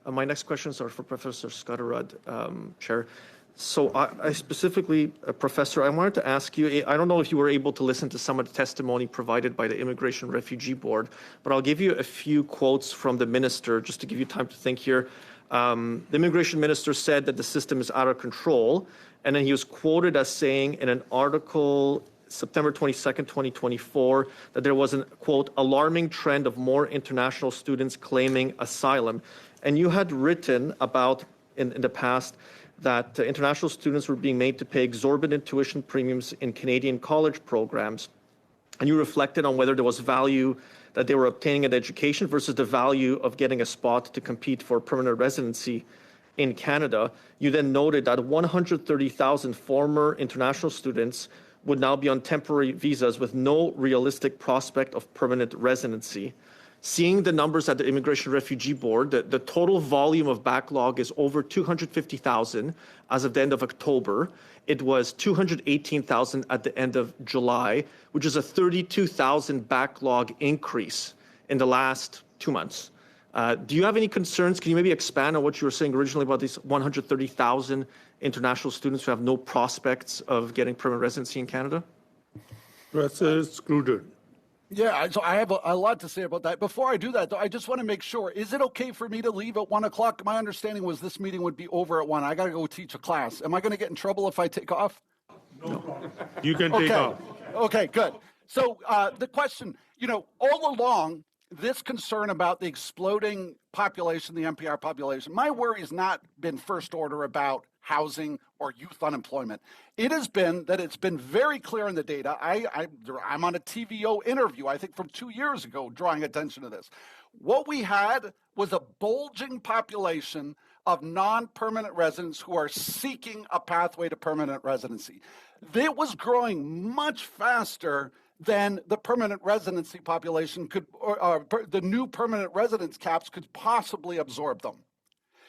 My next questions are for Professor Scudderud, Chair. So I specifically, Professor, I wanted to ask you, I don't know if you were able to listen to some of the testimony provided by the Immigration Refugee Board, but I'll give you a few quotes from the minister just to give you time to think here. The immigration minister said that the system is out of control, and then he was quoted as saying in an article September 22nd, 2024, that there was an, quote, alarming trend of more international students claiming asylum. And you had written about in the past that international students were being made to pay exorbitant tuition premiums in Canadian college programs. And you reflected on whether there was value that they were obtaining an education versus the value of getting a spot to compete for permanent residency in Canada. You then noted that 130,000 former international students would now be on temporary visas with no realistic prospect of permanent residency. Seeing the numbers at the Immigration Refugee Board, the total volume of backlog is over 250,000 as of the end of October. It was 218,000 at the end of July, which is a 32,000 backlog increase in the last 2 months. Do you have any concerns? Can you maybe expand on what you were saying originally about these 130,000 international students who have no prospects of getting permanent residency in Canada? Professor Scudderud. Yeah, so I have a lot to say about that. Before I do that, though, I just want to make sure, is it okay for me to leave at 1 o'clock? My understanding was this meeting would be over at 1. I got to go teach a class. Am I going to get in trouble if I take off? No problem. You can take off. Okay, good. So the question, all along, this concern about the exploding population, the NPR population, my worry has not been first order about housing or youth unemployment. It has been that it's been very clear in the data. I'm on a TVO interview, I think from 2 years ago, drawing attention to this. What we had was a bulging population of non-permanent residents who are seeking a pathway to permanent residency. It was growing much faster than the permanent residency population could, the new permanent residence caps could possibly absorb them.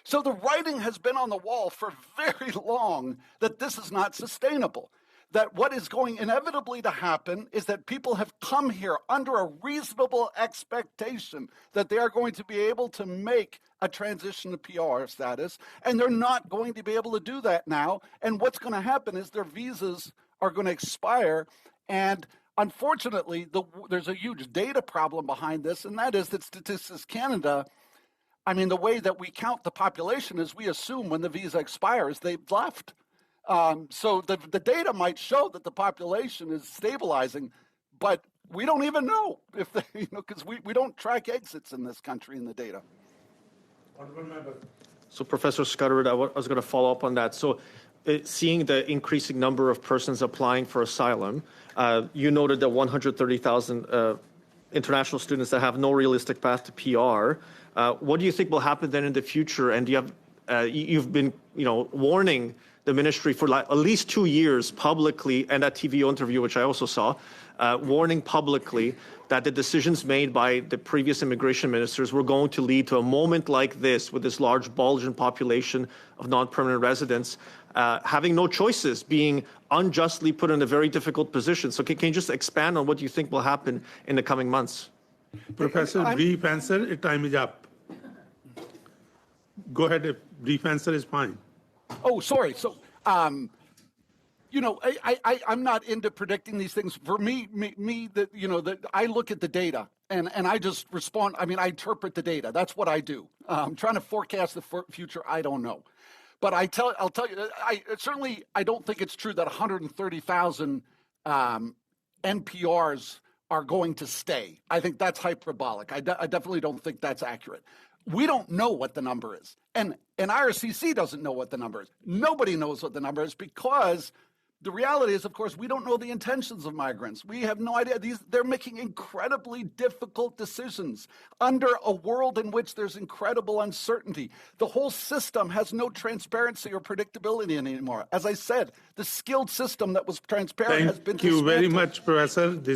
So the writing has been on the wall for very long that this is not sustainable, that what is going inevitably to happen is that people have come here under a reasonable expectation that they are going to be able to make a transition to PR status, and they're not going to be able to do that now. And what's going to happen is their visas are going to expire, and unfortunately, there's a huge data problem behind this, and that is that Statistics Canada, the way that we count the population is we assume when the visa expires, they've left. So the data might show that the population is stabilizing, but we don't even know if they, because we don't track exits in this country in the data. So Professor Scudderud, I was going to follow up on that. So seeing the increasing number of persons applying for asylum, you noted that 130,000 international students that have no realistic path to PR. What do you think will happen then in the future? And do you have, you've been, warning the ministry for at least 2 years publicly, and that TVO interview, which I also saw, warning publicly that the decisions made by the previous immigration ministers were going to lead to a moment like this with this large bulge in population of non-permanent residents, having no choices, being unjustly put in a very difficult position. So can you just expand on what you think will happen in the coming months? Professor, brief answer, time is up. Go ahead, if brief answer is fine. Oh, sorry. So, I'm not into predicting these things. For me, I look at the data and I just respond. I interpret the data. That's what I do. I'm trying to forecast the future. I don't know. But I'll tell you, I don't think it's true that 130,000 NPRs are going to stay. I think that's hyperbolic. I definitely don't think that's accurate. We don't know what the number is. And IRCC doesn't know what the number is. Nobody knows what the number is because the reality is, of course, we don't know the intentions of migrants. We have no idea. They're making incredibly difficult decisions under a world in which there's incredible uncertainty. The whole system has no transparency or predictability anymore. As I said, the skilled system that was transparent has been dismantled. Thank you very much, Professor.